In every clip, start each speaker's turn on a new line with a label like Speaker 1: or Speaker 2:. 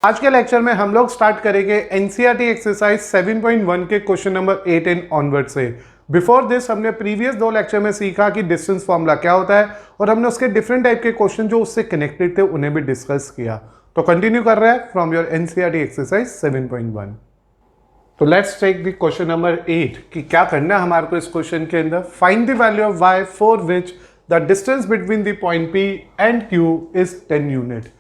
Speaker 1: आज के लेक्चर में हम लोग स्टार्ट करेंगे एनसीईआरटी एक्सरसाइज 7.1 के क्वेश्चन नंबर 8 एंड ऑनवर्ड से। बिफोर दिस हमने प्रीवियस 2 लेक्चर में सीखा कि डिस्टेंस फॉर्मूला क्या होता है और हमने उसके डिफरेंट टाइप के क्वेश्चन जो उससे कनेक्टेड थे उन्हें भी डिस्कस किया। तो कंटिन्यू कर रहे हैं फ्रॉम योर एनसीईआरटी एक्सरसाइज 7.1। तो let's take the question number 8 कि क्या करना है हमारे को इस क्वेश्चन के अंदर। Find the value of y for which the distance between the point P and Q is 10 unit.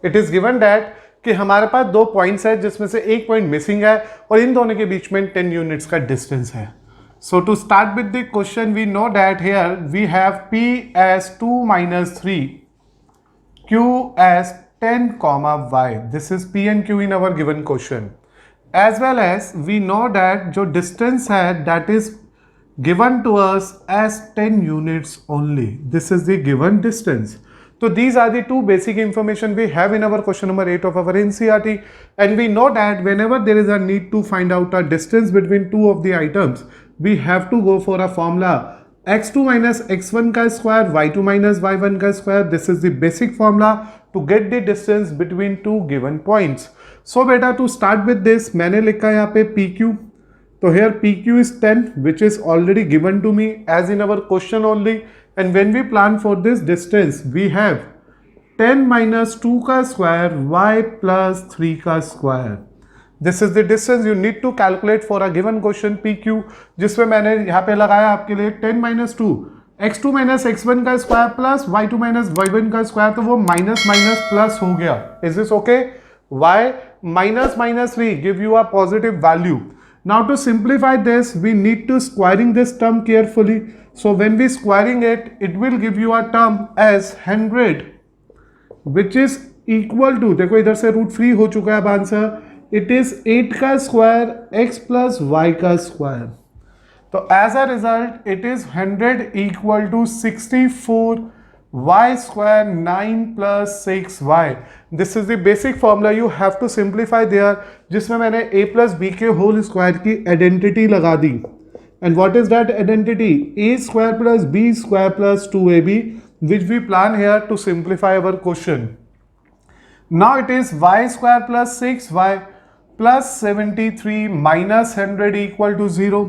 Speaker 1: It is given that कि हमारे पास 2 पॉइंट्स है जिसमें से एक पॉइंट मिसिंग है और इन दोनों के बीच में 10 यूनिट्स का डिस्टेंस है। So to start with the question we know that here we have P as 2 minus 3, Q as 10 comma y. This is P and Q in our given question. As well as we know that जो distance है that is given to us as 10 units only. This is the given distance. So these are the 2 basic information we have in our question number 8 of our NCERT, and we know that whenever there is a need to find out a distance between 2 of the items, we have to go for a formula x2 minus x1 का square, y2 minus y1 का square. This is the basic formula to get the distance between 2 given points. So beta to start with this मैंने लिखा है यहाँ पे PQ. तो here PQ is 10 which is already given to me as in our question only. And when we plan for this distance, we have 10 minus 2 का square y plus 3 का square. This is the distance you need to calculate for a given question PQ, जिसमें मैंने यहाँ पे लगाया आपके लिए 10 minus 2 x2 minus x1 का square plus y2 minus y1 का square, तो वो minus minus plus हो गया. Is this okay? y minus minus 3 give you a positive value. Now to simplify this, we need to squaring this term carefully. So when we squaring it, it will give you a term as 100, which is equal to, देखो इधर से root free हो चुका है अब answer, it is 8 का square x plus y का square. तो as a result it is 100 equal to 64 y square 9 plus 6y. This is the basic formula you have to simplify there, जिसमें मैंने a plus b के whole square की identity लगा दी. And what is that identity? A square plus b square plus 2ab, which we plan here to simplify our question. Now it is y square plus 6y plus 73 minus 100 equal to 0.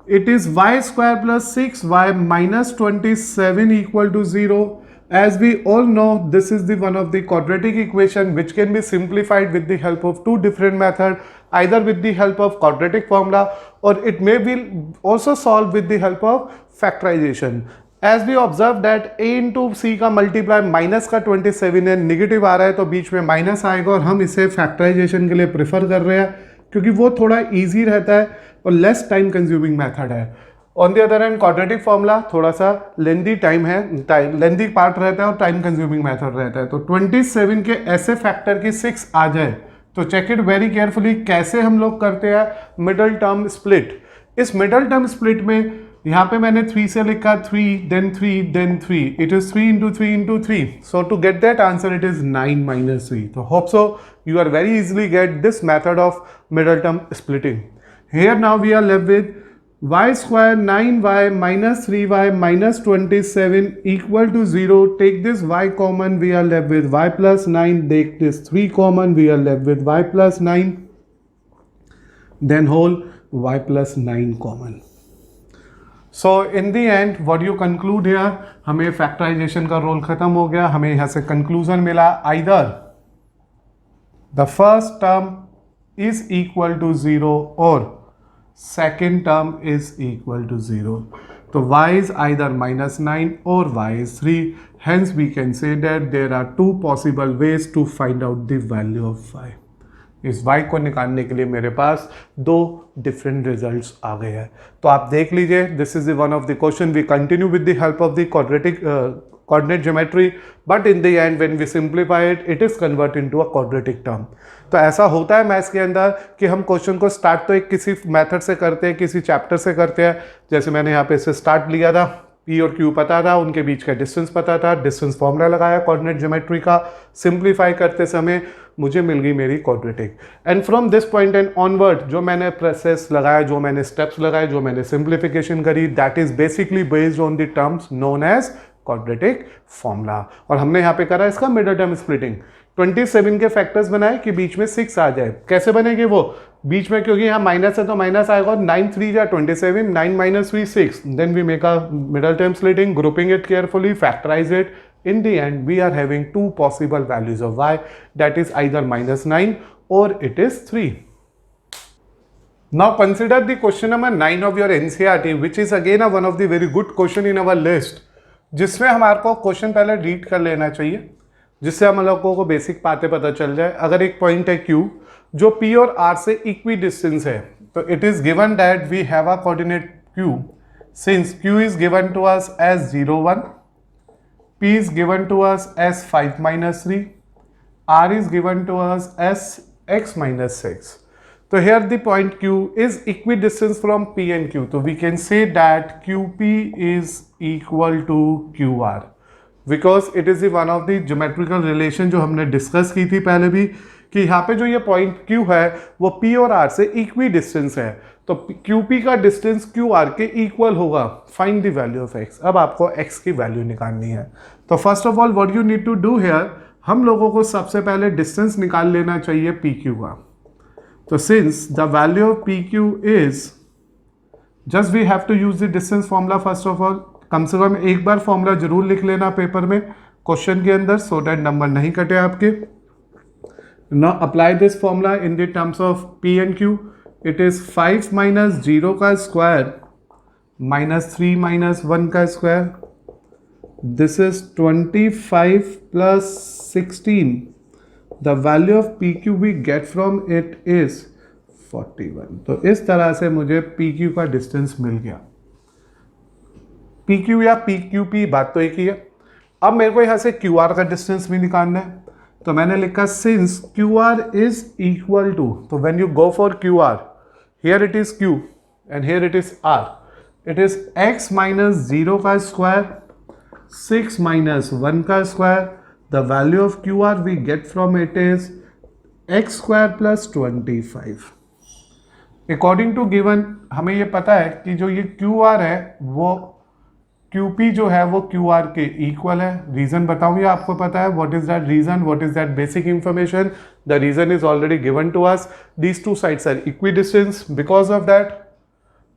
Speaker 1: It is y square plus 6y minus 27 equal to 0. As we all know, this is the one of the quadratic equation which can be simplified with the help of 2 different methods, either with the help of quadratic formula or it may be also solved with the help of factorization. As we observe that a into c का multiply minus का 27 है, negative आ रहा है तो बीच में minus आएगा और हम इसे फैक्टराइजेशन के लिए प्रेफर कर रहे हैं क्योंकि वो थोड़ा ईजी रहता है और लेस टाइम कंज्यूमिंग मेथड है. On the other hand quadratic formula थोड़ा सा लेंदी टाइम है, लेंदी पार्ट रहता है और टाइम कंज्यूमिंग मेथड रहता है. तो 27 के ऐसे फैक्टर की 6 आ जाए तो चेक इट वेरी केयरफुली. कैसे हम लोग करते हैं मिडल टर्म स्प्लिट. इस मिडल टर्म स्प्लिट में यहाँ पे मैंने 3 से लिखा 3 then 3 then 3. It is 3 into 3 into 3. So to get that answer it is 9 minus 3. तो hope so you are very easily get this method of middle term splitting. Here now we are left with y square 9y minus 3y minus 27 equal to 0. Take this y common, we are left with y plus 9. Take this 3 common, we are left with y plus 9. Then whole y plus 9 common. So in the end what you conclude here, हमें factorization का role खत्म हो गया. हमें यहाँ से conclusion मिला either the first term is equal to 0 or second term is equal to 0. So y is either minus 9 or y is 3. Hence we can say that there are 2 possible ways to find out the value of y. इस y को निकालने के लिए मेरे पास 2 different results आ गए हैं. तो आप देख लीजिए, this is one of the question. We continue with the help of the quadratic coordinate geometry, but in the end when we simplify it, it is convert into a quadratic term. तो ऐसा होता है maths के अंदर कि हम question को start तो एक किसी मेथड से करते हैं, किसी चैप्टर से करते हैं. जैसे मैंने यहाँ पे इसे स्टार्ट लिया था, P और Q पता था, उनके बीच का डिस्टेंस पता था, डिस्टेंस फॉर्मूला लगाया कोऑर्डिनेट ज्योमेट्री का. सिंप्लीफाई करते समय मुझे मिल गई मेरी quadratic. And from this point and onward जो मैंने प्रोसेस लगाया, जो मैंने स्टेप्स लगाए, जो मैंने सिंप्लीफिकेशन करी, that is basically based on the terms known as quadratic formula. और हमने यहाँ पे करा इसका मिडल टर्म स्प्लिटिंग. 27 के फैक्टर्स बनाए कि बीच में 6 आ जाए। कैसे बनेंगे वो? बीच में क्योंकि यहाँ माइनस है तो माइनस आएगा, 9 3 जा 27, 9 minus 3 6, then we make a middle term splitting, grouping it carefully, factorize it. In the end we are having two possible values of y, that is either -9 or it is 3. Now consider the question number 9 of your NCERT, which is again one of the very good question in our list, जिसमें हमारे को question पहले read कर लेना चाहिए जिससे हम लोगों को बेसिक बातें पता चल जाए। अगर एक पॉइंट है Q जो P और R से इक्वी डिस्टेंस है, तो it is given that we have a coordinate Q, since Q is given to us as 0 1, P is given to us as 5 minus 3, R is given to us as x minus 6. So here the point Q is equidistant from P and Q. So we can say that QP is equal to QR because it is the one of the geometrical relation जो हमने discuss की थी पहले भी, कि यहाँ पे जो ये पॉइंट Q है वो P और R से इक्वी डिस्टेंस है, तो QP का डिस्टेंस QR के इक्वल होगा। Find the value of x। अब आपको x की वैल्यू निकालनी है। तो first of all what you need to do here, हम लोगों को सबसे पहले डिस्टेंस निकाल लेना चाहिए PQ का। तो since the value of PQ is, just we have to use the distance formula first of all. कम से कम एक बार फॉर्मूला जरूर लिख लेना पेपर में क्वेश्चन के अंदर, सो दैट नंबर नहीं कटे आपके। Now apply this formula in the terms of P and Q. It is 5 minus 0 का स्क्वायर minus 3 minus 1 का square. This is 25 plus 16. The value of PQ we get from it is 41. तो इस तरह से मुझे PQ का distance मिल गया। PQ या PQP बात तो एक ही है। अब मेरे को यहाँ से QR का डिस्टेंस भी निकालना है, तो मैंने लिखा since QR is equal to, तो when you go for QR, here it is Q and here it is R, it is x minus 0 का स्क्वायर 6 माइनस 1 का square. The value of QR we get from it is x square plus 25। According to given हमें ये पता है कि जो ये QR है वो QP जो है वो QR के इक्वल है। रीजन बताऊं या आपको पता है? What is that reason? What is that basic information? The reason is already given to us. These two sides are equidistance, because of that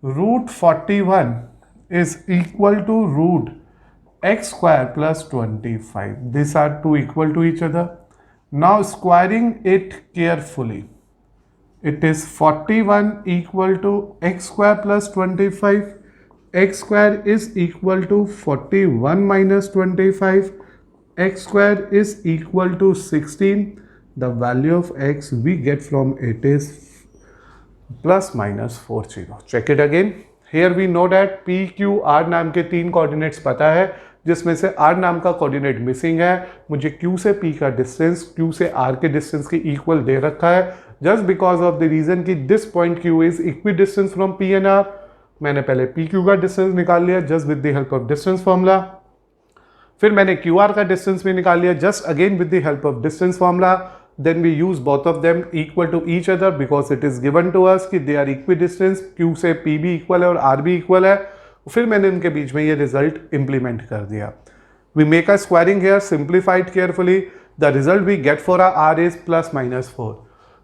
Speaker 1: root 41 is equal to root x square plus 25. This are two equal to each other. Now squaring it carefully, it is 41 equal to x square plus 25. X square is equal to 41 minus 25. X square is equal to 16. The value of x we get from it is plus minus 40. Check it again. Here we know that P, Q, R नाम के 3 coordinates पता है, जिसमें से R नाम का coordinate missing है। मुझे Q से P का डिस्टेंस Q से R के डिस्टेंस के इक्वल दे रखा है, just because of the reason कि this point Q is equidistant from P and R। मैंने पहले PQ का डिस्टेंस निकाल लिया just with the help of distance formula, फिर मैंने QR का डिस्टेंस भी निकाल लिया just again with the help of distance formula. Then we use both of them equal to each other because it is given to us कि they are equidistant, Q से P भी equal है और R भी equal है। फिर मैंने उनके बीच में ये रिजल्ट इंप्लीमेंट कर दिया। We make a squaring here, simplified carefully. The result we get for R is plus minus 4।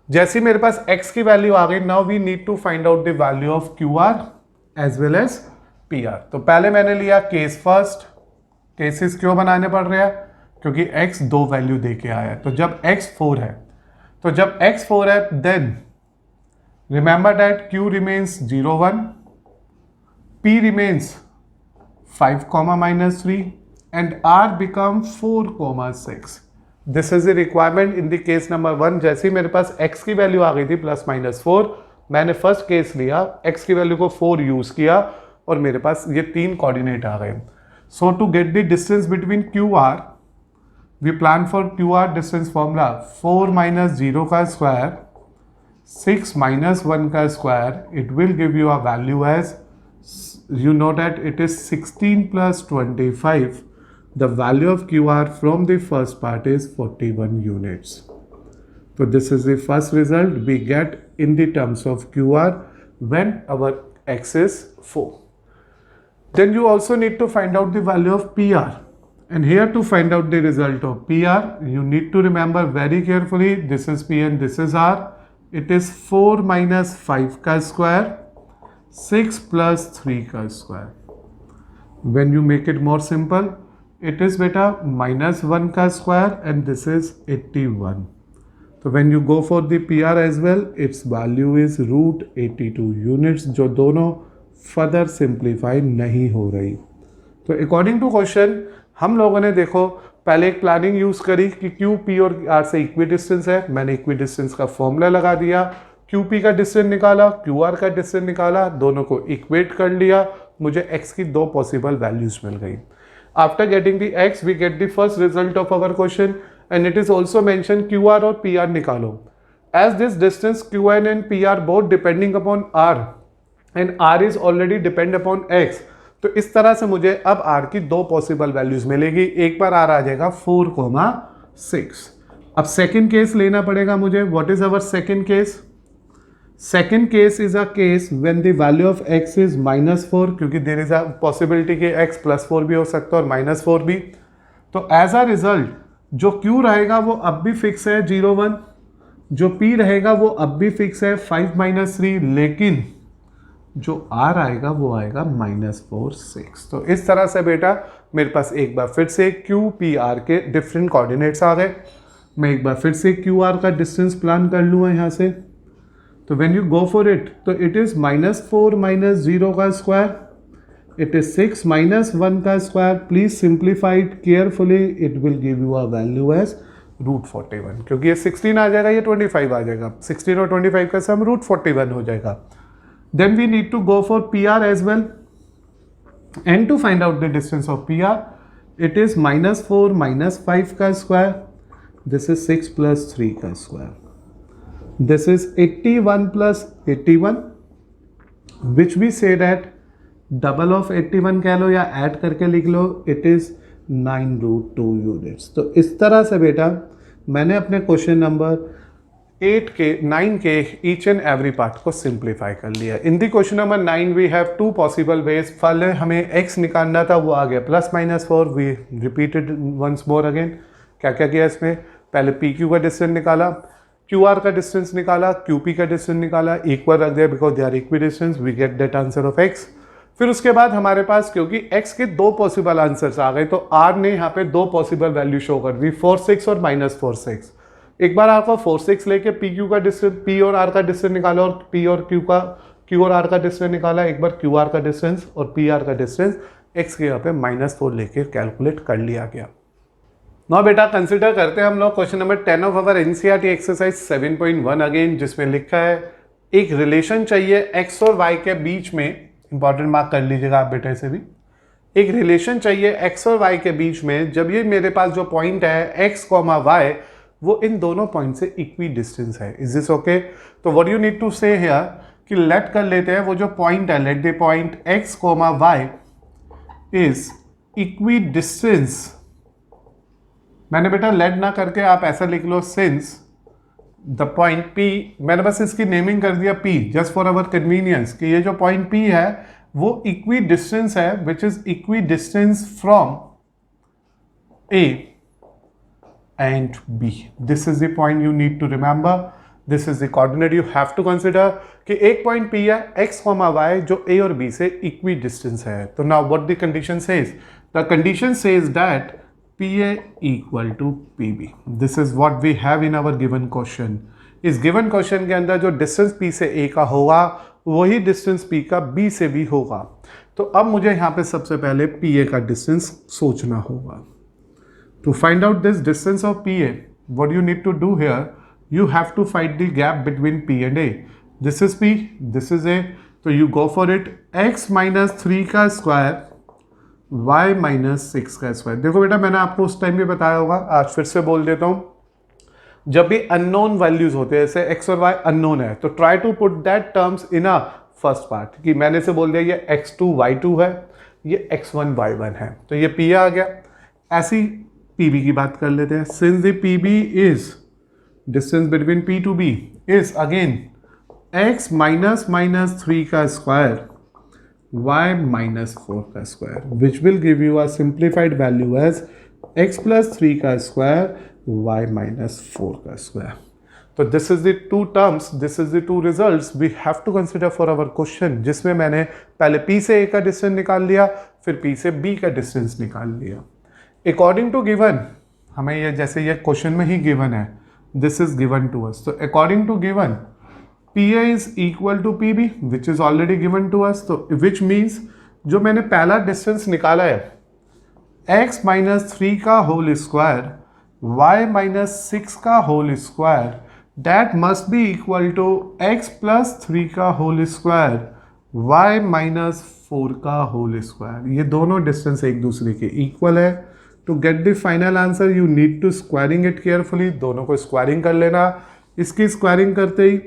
Speaker 1: जैसे मेरे पास x की वैल्यू आ गई, now we need to find out the value of QR as well as PR। तो पहले मैंने लिया केस फर्स्ट। केसेस क्यों बनाने पड़ रहे हैं? क्योंकि x 2 वैल्यू दे के आया है। तो जब x 4 है, तो जब x 4 है then remember that Q remains 0 1, P remains 5 minus 3 and R become 4 6. This is the requirement in the case number 1। जैसे ही मेरे पास x की वैल्यू आ गई थी प्लस माइनस 4, मैंने फर्स्ट केस लिया, x की वैल्यू को 4 यूज किया और मेरे पास ये 3 कोऑर्डिनेट आ गए। So to get the distance between QR, we plan for QR distance formula 4 minus 0 का स्क्वायर 6 minus 1 का square, it will give you a value as, you know that it is 16 plus 25. The value of QR from the first part is 41 units. So this is the first result we get in the terms of QR when our x is 4. Then you also need to find out the value of PR. And here to find out the result of PR, you need to remember very carefully, this is P and this is R. It is 4 minus 5 ka square, 6 plus 3 ka square. When you make it more simple, it is beta minus 1 ka square and this is 81. So when you go for the PR as well, its value is root 82 units, जो दोनों further simplify नहीं हो रही. तो according to question, हम लोगों ने देखो पहले एक प्लानिंग यूज करी कि क्यू पी और आर से इक्वी डिस्टेंस है, मैंने इक्वी डिस्टेंस का फॉर्मूला लगा दिया, क्यू पी का डिस्टेंस निकाला, क्यू आर का डिस्टेंस निकाला, दोनों को इक्वेट कर लिया, मुझे एक्स की दो पॉसिबल वैल्यूज मिल गई. After getting the x we get the first result of our question and it is also mention Q R और पी आर निकालो. As this distance Q N and P R both depending upon R and R is already depend upon x, तो इस तरह से मुझे अब r की दो पॉसिबल वैल्यूज मिलेगी. एक बार r आ जाएगा 4,6. अब सेकंड केस लेना पड़ेगा मुझे. What is our second case? Second case is a case when the value of x is -4, क्योंकि देयर इज अ पॉसिबिलिटी कि x +4 भी हो सकता है और -4 भी. तो एज अ रिजल्ट जो q रहेगा वो अब भी फिक्स है 0,1, जो p रहेगा वो अब भी फिक्स है 5 - 3, लेकिन जो r आएगा वो आएगा -4, 6. तो इस तरह से बेटा मेरे पास एक बार फिर से क्यू पी आर के डिफरेंट कोऑर्डिनेट्स आ गए. मैं एक बार फिर से क्यू आर का डिस्टेंस प्लान कर लूँगा यहाँ से. तो when you go for it, तो इट इज़ -4 - 0 का स्क्वायर, इट इज 6 - 1 का square. Please simplify it carefully, it will give you a value as √41, क्योंकि ये 16 आ जाएगा, ये 25 आ जाएगा, 16 और 25 का सम √41 हो जाएगा. Then we need to go for PR as well, and to find out the distance of PR, it is -4 - 5 का square, this is 6 plus 3 का square, this is 81 plus 81, which we say that double of 81 कह लो या add करके लिख लो, it is 9√2 units. तो इस तरह से बेटा मैंने अपने क्वेश्चन नंबर 8 के 9 के ईच एंड एवरी पार्ट को सिंप्लीफाई कर लिया. In the question number 9 we have two possible ways. पहले हमें x निकालना था, वो आ गया +-4. We repeated once more again. क्या क्या किया इसमें? पहले पी क्यू का डिस्टेंस निकाला, क्यू आर का डिस्टेंस निकाला, क्यू पी का डिस्टेंस निकाला, इक्वल रख दिया because they are equidistant, we get that answer of x. फिर उसके बाद हमारे पास क्योंकि x के दो पॉसिबल आंसर्स आ गए, तो r ने यहाँ पे दो पॉसिबल वैल्यू शो कर दी, 4,6 और -4,6. एक बार आपको 4,6 लेके पी क्यू का डिस्टेंस, पी और आर का डिस्टेंस निकाला और पी और क्यू और आर का डिस्टेंस निकाला. एक बार क्यू आर का डिस्टेंस और पी आर का डिस्टेंस एक्स के यहाँ पे -4 लेके कैलकुलेट कर लिया गया. नाउ बेटा कंसिडर करते हैं हम लोग question number 10 of our NCERT exercise 7.1 again, जिसमें लिखा है एक रिलेशन चाहिए एक्स और वाई के बीच में. इंपॉर्टेंट मार्क कर लीजिएगा आप बेटा इसे भी. एक रिलेशन चाहिए एक्स और वाई के बीच में जब ये मेरे पास जो पॉइंट है एक्स, वाई, वो इन दोनों पॉइंट से इक्वी डिस्टेंस है. Is this okay? तो what you need to say here कि लेट कर लेते हैं वो जो पॉइंट है, let the point x, y is equidistance. मैंने बेटा लेट ना करके आप ऐसा लिख लो, सिंस द पॉइंट पी, मैंने बस इसकी नेमिंग कर दिया P just for our convenience, कि ये जो पॉइंट पी है वो इक्वी डिस्टेंस है, which is equidistant from A and B. This is the point you need to remember. This is the coordinate you have to consider कि एक point P है x, y जो A और B से equidistance है. तो now what the condition says? The condition says that PA equal to PB. This is what we have in our given question. इस given question के अंदर जो डिस्टेंस P से A का होगा वही डिस्टेंस P का B से भी होगा. तो अब मुझे यहाँ पे सबसे पहले PA का डिस्टेंस सोचना होगा. To find out this distance of PA, what you need to do here, you have to find the gap between P and A. This is P, this is A, so you go for it. X - 3 का square, Y - 6 का square. देखो बेटा मैंने आपको उस time भी बताया होगा, आज फिर से बोल देता हूँ. जब भी अननोन वैल्यूज होते हैं, जैसे x और y अननोन है, तो try to put that terms in a first part, कि मैंने से बोल दिया ये x2 y2 है, ये x1 y1 है, तो ये P आ गया. ऐसी PB की बात कर लेते हैं. Since the PB is distance between P to B is again x - 3 का स्क्वायर, y - 4 का square, which will give you a simplified value as x plus 3 का स्क्वायर y माइनस 4 का स्क्वायर. तो this is the two terms, this is the two results we have to consider for our question, जिसमें मैंने पहले p से a का distance निकाल लिया, फिर p से b का डिस्टेंस निकाल लिया. अकॉर्डिंग टू गिवन, हमें ये जैसे ये क्वेश्चन में ही गिवन है, this is given to us. तो according to given pa is equal to pb which is already given to us. तो विच मीन्स जो मैंने पहला डिस्टेंस निकाला है x माइनस 3 का होल स्क्वायर y माइनस 6 का whole square, that must be equal to x plus 3 का whole square y minus 4 का होल स्क्वायर. ये दोनों डिस्टेंस एक दूसरे के इक्वल है. To get the final answer you need to squaring it carefully. दोनों को स्क्वायरिंग कर लेना. इसकी स्क्वायरिंग करते ही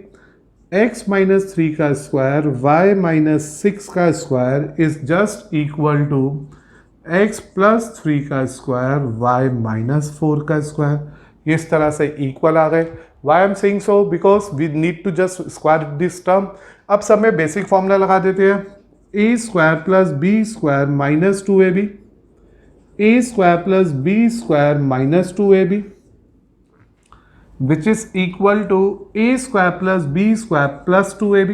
Speaker 1: x माइनस 3 का स्क्वायर y माइनस 6 का square is just equal to x plus 3 का स्क्वायर y माइनस 4 का स्क्वायर. इस तरह से इक्वल आ गए. Why am saying so? Because we need to just square this term. अब सब में बेसिक फॉर्मूला लगा देते हैं. A square plus b square minus 2ab, a square plus b square minus 2ab which is equal to a square plus b square plus 2ab,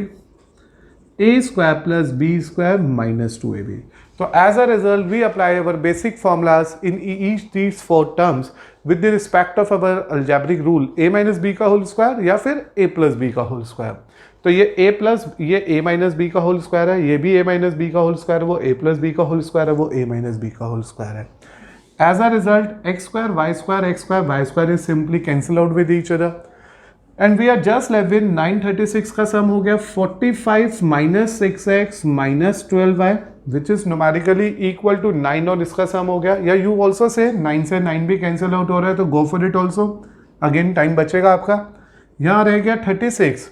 Speaker 1: a square plus b square minus 2ab. So as a result we apply our basic formulas in each these four terms with the respect of our algebraic rule a minus b का whole square या फिर a plus b का whole square. तो ये a minus B का whole square है, ये भी a माइनस बी का होल स्क्वायर है, वो a प्लस बी का होल स्क्वायर है, वो a माइनस बी का होल स्क्वायर है. As a result, x square, y square is simply cancel out with each other. And we are just left with 936 का सम हो गया 45 minus 6x minus 12y which is numerically equal to 9 और इसका सम हो गया. या you also say 9 से 9 भी cancel out हो रहा है तो go for it also. Again time बचेगा आपका. यहाँ रह गया 36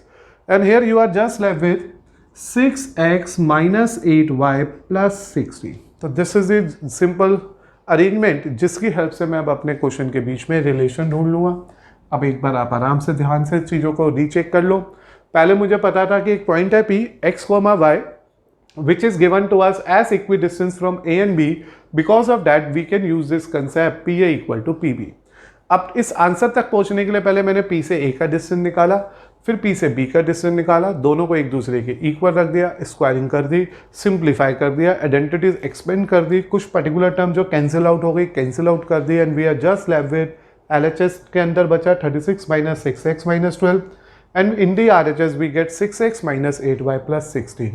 Speaker 1: and here you are just left with 6x minus 8y plus 60. तो this is the simple arrangement जिसकी हेल्प से मैं अब अपने क्वेश्चन के बीच में रिलेशन ढूंढ लूँगा. अब एक बार आप आराम से ध्यान से चीज़ों को रीचेक कर लो. पहले मुझे पता था कि एक पॉइंट है P x, y which is given to us as equidistance from A and B. Because of that we can use this concept PA equal to PB. अब इस आंसर तक पहुंचने के लिए पहले मैंने P से A का डिस्टेंस निकाला, फिर P से B का डिस्टेंस निकाला, दोनों को एक दूसरे के इक्वल रख दिया, स्क्वायरिंग कर दी, सिंप्लीफाई कर दिया, आइडेंटिटीज एक्सपेंड कर दी, कुछ पर्टिकुलर टर्म जो कैंसिल आउट हो गई कैंसिल आउट कर दी and we are just left with LHS के अंदर बचा 36 minus 6x minus 12 and in the RHS we get 6x minus 8y plus 16.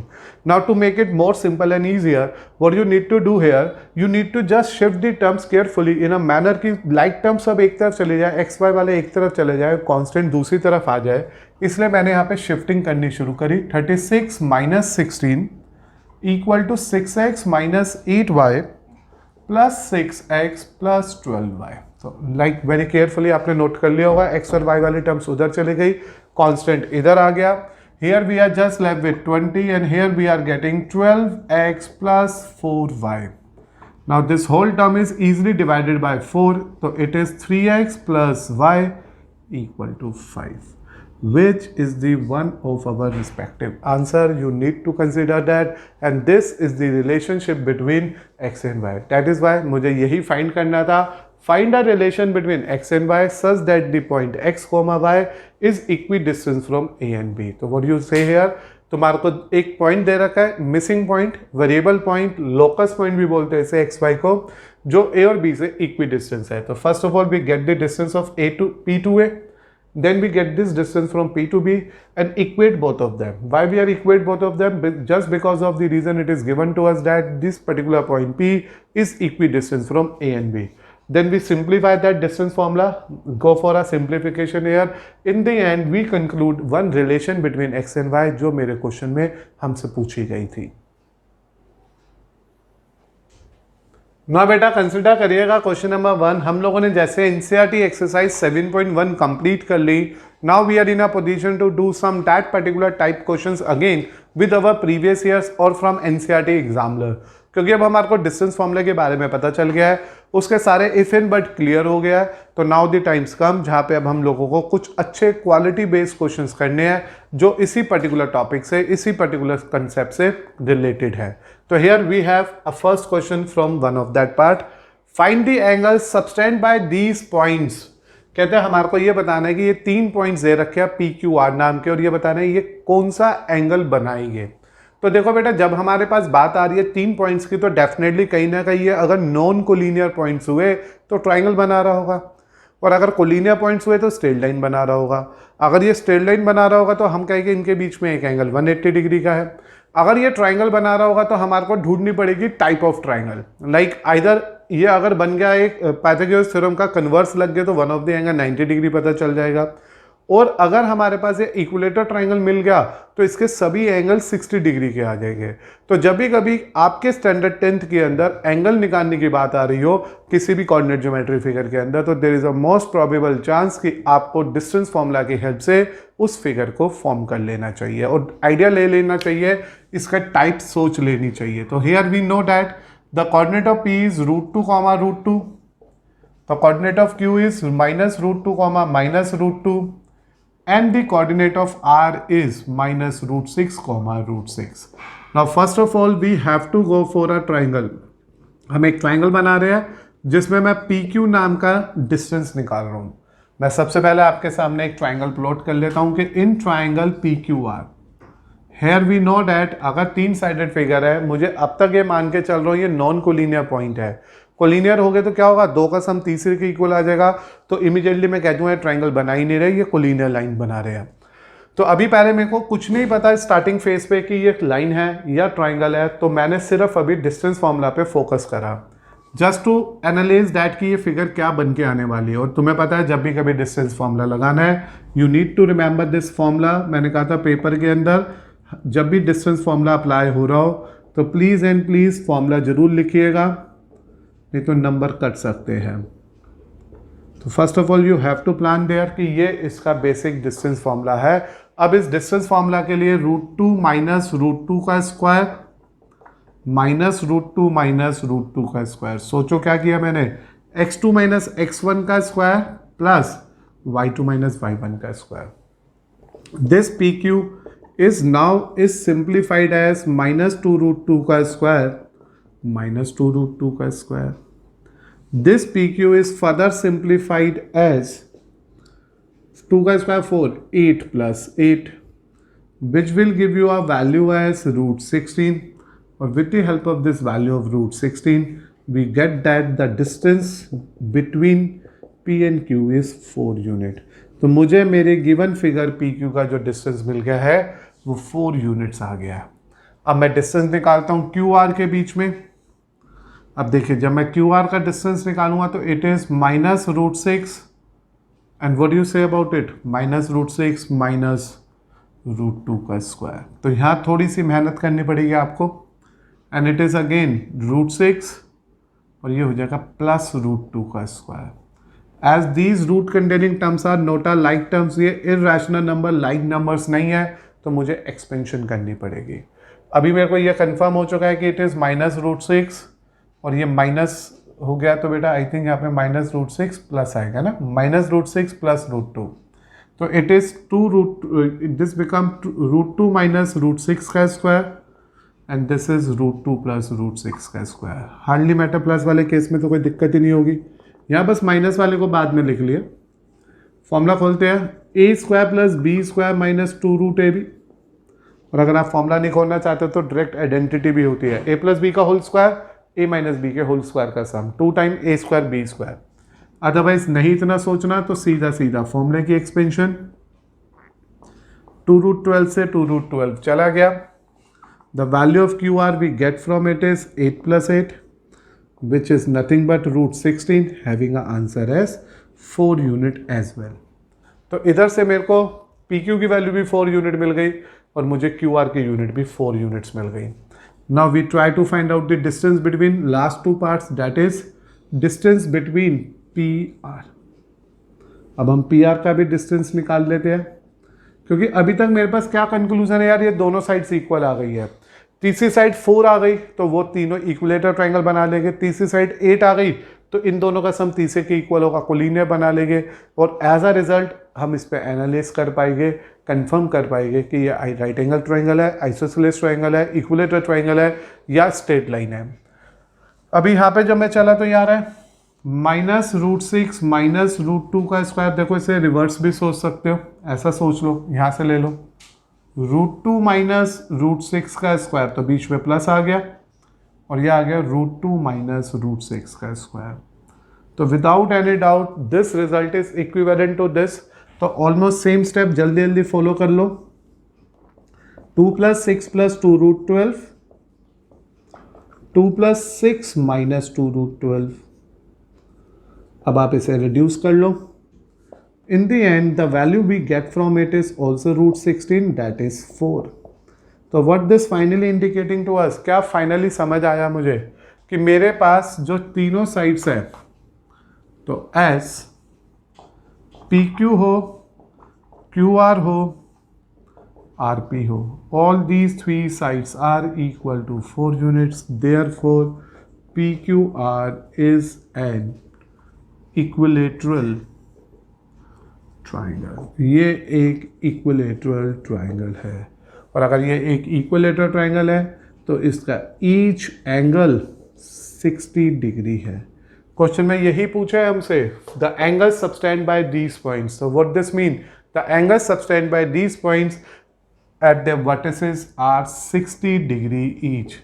Speaker 1: Now to make it more simple and easier, what you need to do here, you need to just shift the terms carefully in a manner कि like terms सब एक तरफ चले जाए, x y वाले एक तरफ चले जाए, constant दूसरी तरफ आ जाए. इसलिए मैंने यहाँ पे shifting करनी शुरू करी. 36 minus 16 equal to 6x minus 8y plus 6x plus 12y. तो लाइक वेरी केयरफुली आपने नोट कर लिया होगा, x और y वाली टर्म्स उधर चली गई, कांस्टेंट इधर आ गया. Here we are just left with 20 and here we are getting 12x plus 4y. Now this whole term is easily divided by 4, तो it is 3x plus y equal to 5. Which is the one of our respective answer? You need to consider that, and this is the relationship between x and y. That is why मुझे यही find करना था. Find a relation between x and y such that the point x, y is equidistant from a and b. तो what you say here? तुम्हारे को एक point दे रखा है, missing point, variable point, locus point भी बोलते हैं इसे एक्स वाई को, जो a और b से इक्विडिस्टेंस है. तो first of all we get the distance of a to p to a. Then we get this distance from P to B and equate both of them. Why we are equate both of them? Just because of the reason it is given to us that this particular point P is equidistant from A and B. Then we simplify that distance formula, go for a simplification here. In the end we conclude one relation between X and Y जो मेरे question में हमसे पूछी गई थी. ना बेटा consider करिएगा क्वेश्चन नंबर 1. हम लोगों ने जैसे एनसीईआरटी एक्सरसाइज 7.1 कंप्लीट कर ली. Now we are in a position to do some that particular type questions again with our previous years और फ्रॉम एनसीईआरटी एग्जामिनर. क्योंकि अब हमारे को डिस्टेंस फॉर्मूले के बारे में पता चल गया है, उसके सारे इफ एंड बट क्लियर हो गया है. तो नाउ द टाइम्स कम जहाँ पे अब हम लोगों को कुछ अच्छे क्वालिटी बेस्ड क्वेश्चंस करने हैं जो इसी पर्टिकुलर टॉपिक से, इसी पर्टिकुलर कंसेप्ट से रिलेटेड है. तो here we have a first question from one of that part. Find the angle subtended by these points. कहते हैं हमारे को ये बताना है कि ये 3 पॉइंट्स दे रखे हैं PQR नाम के, और ये बताना है ये कौन सा एंगल बनाएंगे। तो देखो बेटा, जब हमारे पास बात आ रही है 3 पॉइंट्स की, तो डेफिनेटली कहीं ना कहीं ये अगर नॉन कोलिनियर पॉइंट्स हुए तो ट्राइंगल बना रहा होगा, और अगर कोलिनियर पॉइंट्स हुए तो स्ट्रेट लाइन बना रहा होगा। अगर ये स्ट्रेट लाइन बना रहा होगा तो हम कहेंगे इनके बीच में एक एंगल 180 डिग्री का है। अगर ये ट्राइंगल बना रहा होगा तो हमारे को ढूंढनी पड़ेगी type of triangle, like either ये अगर बन गया एक पाइथागोरस थ्योरम का कन्वर्स लग गया तो one of the angle 90 degree पता चल जाएगा, और अगर हमारे पास ये इक्विलेटर ट्राइंगल मिल गया तो इसके सभी एंगल 60 डिग्री के आ जाएंगे। तो जब भी कभी आपके स्टैंडर्ड 10th के अंदर एंगल निकालने की बात आ रही हो किसी भी कोऑर्डिनेट ज्योमेट्री फिगर के अंदर, तो there is a most probable chance कि आपको डिस्टेंस फॉर्मूला की हेल्प से उस फिगर को फॉर्म कर लेना चाहिए और आइडिया ले लेना चाहिए, इसका टाइप सोच लेनी चाहिए। तो here we know that the coordinate of P is √2, √2. The coordinate of Q is -√2, -√2, and the coordinate of R is -√6, √6. Now first of all we have to go for a triangle. हम एक triangle बना रहे हैं जिसमें मैं PQ नाम का distance निकाल रहा हूँ। मैं सबसे पहले आपके सामने एक ट्राइंगल प्लॉट कर लेता हूँ कि in triangle PQR here we know that अगर 3 साइडेड फिगर है, मुझे अब तक ये मान के चल रहा हूँ ये नॉन कोलिनियर पॉइंट है। कोलिनियर हो गए तो क्या होगा, 2 का सम तीसरे के इक्वल आ जाएगा, तो इमीडिएटली मैं कह दूँगा ट्राइंगल बना ही नहीं रहे, ये कोलिनियर लाइन बना रहे हैं। तो अभी पहले मेरे को कुछ नहीं पता स्टार्टिंग फेज पे कि ये लाइन है या ट्राइंगल है, तो मैंने सिर्फ अभी डिस्टेंस फॉर्मूला पे फोकस करा जस्ट टू एनालाइज दैट कि ये फिगर क्या बन के आने वाली है। और तुम्हें पता है जब भी कभी डिस्टेंस फॉर्मूला लगाना है you need to remember this formula. मैंने कहा था पेपर के अंदर जब भी डिस्टेंस फॉर्मूला अप्लाई हो रहा हो तो प्लीज़ एंड प्लीज़ फॉर्मूला जरूर लिखिएगा, नहीं तो नंबर कट सकते हैं। तो first of all you have to plan there कि ये इसका बेसिक डिस्टेंस फॉर्मूला है। अब इस डिस्टेंस फॉर्मूला के लिए √2 - √2 का स्क्वायर -√2 का स्क्वायर। सोचो क्या किया मैंने, x2 - x1 का स्क्वायर प्लस y2 - y1 का square. This PQ is simplified as -2√2 का स्क्वायर -2√2 का square. This PQ is further simplified as 2 का square 4, 8 + 8, which will give you a value as √16, or with the help of this value of √16 we get that the distance between P and Q is 4 unit. तो मुझे मेरे given figure PQ का जो distance मिल गया है वो 4 units आ गया। अब मैं डिस्टेंस निकालता हूँ QR के बीच में। अब देखिए जब मैं QR का डिस्टेंस निकालूंगा तो it is -√6 and what you say about it, -√6 -√2 का स्क्वायर। तो यहाँ थोड़ी सी मेहनत करनी पड़ेगी आपको, एंड इट इज अगेन √6 और ये हो जाएगा +√2 का square. As these root containing terms are not a like terms, ये इर्रेशनल नंबर लाइक नंबर्स नहीं है, तो मुझे एक्सपेंशन करनी पड़ेगी। अभी मेरे को ये कंफर्म हो चुका है कि इट इज़ -√6 और ये माइनस हो गया, तो बेटा आई थिंक यहाँ पे -√6 प्लस आएगा ना, -√6 + √2, तो इट इज़ दिस बिकम √2 - √6 का स्क्वायर एंड दिस इज √2 + √6 का स्क्वायर। हार्डली मैटर, प्लस वाले केस में तो कोई दिक्कत ही नहीं होगी। यहाँ बस माइनस वाले को बाद में लिख लिया। फॉर्मूला खोलते हैं, a² + b² - 2√ab, और अगर आप फॉर्मूला नहीं खोलना चाहते तो डायरेक्ट आइडेंटिटी भी होती है, a + b का होल स्क्वायर a - b के होल स्क्वायर का सम 2 टाइम a² b²। अदरवाइज नहीं इतना सोचना तो सीधा सीधा फॉर्मूले की एक्सपेंशन 2√12 से 2√12 चला गया। The value of QR we get from it is 8 + 8 which is nothing but √16, having a answer as 4 unit as well। तो इधर से मेरे को PQ की वैल्यू भी 4 यूनिट मिल गई और मुझे QR की यूनिट भी 4 यूनिट्स मिल गई। Now we try to find out the distance between last 2 parts, that is distance between PR। अब हम PR का भी डिस्टेंस निकाल लेते हैं, क्योंकि अभी तक मेरे पास क्या कंक्लूजन है यार, ये दोनों साइड्स इक्वल आ गई है। तीसरी साइड 4 आ गई तो वो तीनों इक्विलेटर ट्रायंगल बना लेंगे, तीसरी साइड 8 आ गई तो इन दोनों का सम तीसरे के इक्वल होगा, कोलिनियर बना लेंगे, और एज अ रिजल्ट हम इस पे एनालाइज कर पाएंगे, कंफर्म कर पाएंगे कि ये राइट एंगल ट्रायंगल है, आइसोसेलेस ट्रायंगल है, इक्विलेटर ट्रायंगल है या स्ट्रेट लाइन है। अभी यहाँ पे जब मैं चला तो यार है -√6 -√2 का स्क्वायर, देखो इसे रिवर्स भी सोच सकते हो, ऐसा सोच लो, यहाँ से ले लो √2 -√6 का स्क्वायर, तो बीच में प्लस आ गया और ये आ गया √2 -√6 का स्क्वायर। तो without any doubt this result is equivalent to this. तो ऑलमोस्ट सेम स्टेप जल्दी जल्दी फॉलो कर लो। 2 + 6 + 2 √12, 2 + 6 -2 √12। अब आप इसे रिड्यूस कर लो। In the end, the value we get from it is also √16, that is 4. तो what this finally indicating to us, क्या फाइनली समझ आया मुझे कि मेरे पास जो तीनों साइड्स है, तो S PQ हो, QR हो, RP हो, all these three sides are equal to 4 units. Therefore, PQR is an equilateral triangle. ये एक इक्विलेटरल ट्राइंगल है, और अगर ये एक इक्विलेटरल ट्राइंगल है तो इसका ईच एंगल 60 डिग्री है। क्वेश्चन में यही पूछा है हमसे, the angle subtended by these points. तो what this mean, the angle subtended by these points at the vertices are 60 degree each.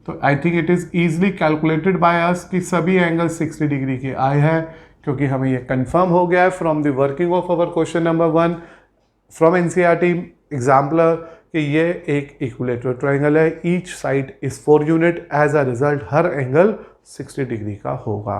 Speaker 1: तो I think it is easily calculated by us कि सभी एंगल 60 डिग्री के आए हैं, क्योंकि हमें ये कंफर्म हो गया है from the working of our question number 1 from NCERT exemplar कि ये एक इक्विलेटरल ट्राइंगल है, each side is 4 unit, as a result हर एंगल 60 डिग्री का होगा।